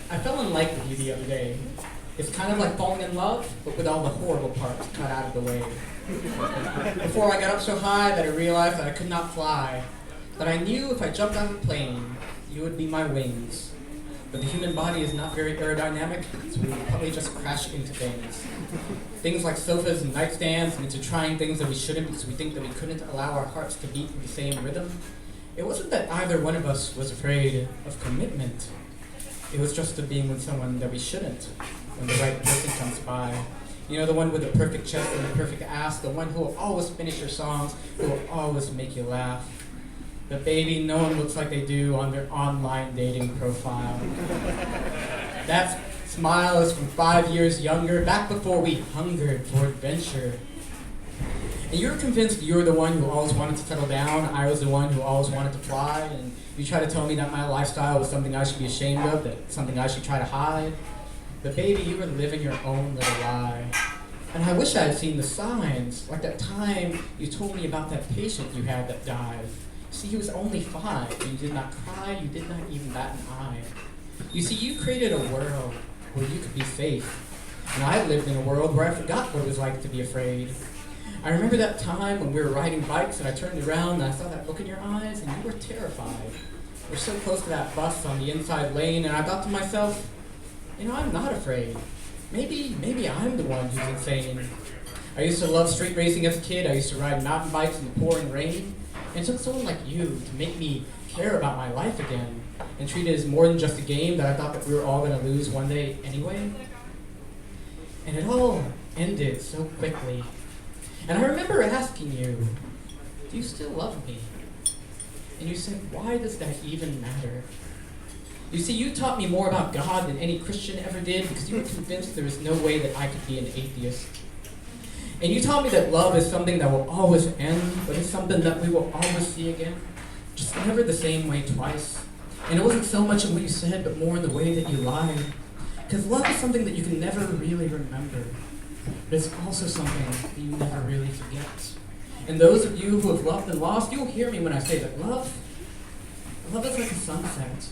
I fell in like with you the other day. It's kind of like falling in love, but with all the horrible parts cut out of the way. Before I got up so high that I realized that I could not fly, that I knew if I jumped out of a plane, you would be my wings. But the human body is not very aerodynamic, so we would probably just crash into things. Things like sofas and nightstands, and into trying things that we shouldn't because we think that we couldn't allow our hearts to beat with the same rhythm. It wasn't that either one of us was afraid of commitment. It was just of being with someone that we shouldn't when the right person comes by. You know, the one with the perfect chest and the perfect ass, the one who will always finish your songs, who will always make you laugh. But baby, no one looks like they do on their online dating profile. That smile is from 5 years younger, back before we hungered for adventure. And you're convinced you're the one who always wanted to settle down, I was the one who always wanted to fly, and you try to tell me that my lifestyle was something I should be ashamed of, that something I should try to hide. But baby, you were living your own little lie. And I wish I had seen the signs, like that time you told me about that patient you had that died. See, he was only 5. You did not cry, you did not even bat an eye. You see, you created a world where you could be safe. And I lived in a world where I forgot what it was like to be afraid. I remember that time when we were riding bikes and I turned around and I saw that look in your eyes and you were terrified. We're so close to that bus on the inside lane and I thought to myself, you know, I'm not afraid. Maybe I'm the one who's insane. I used to love street racing as a kid. I used to ride mountain bikes in the pouring rain. And it took someone like you to make me care about my life again and treat it as more than just a game that I thought that we were all going to lose one day anyway. And it all ended so quickly. And I remember asking you, do you still love me? And you said, why does that even matter? You see, you taught me more about God than any Christian ever did because you were convinced there was no way that I could be an atheist. And you taught me that love is something that will always end, but it's something that we will always see again. Just never the same way twice. And it wasn't so much in what you said, but more in the way that you lied. Because love is something that you can never really remember. But it's also something that you never really forget. And those of you who have loved and lost, you'll hear me when I say that love is like a sunset.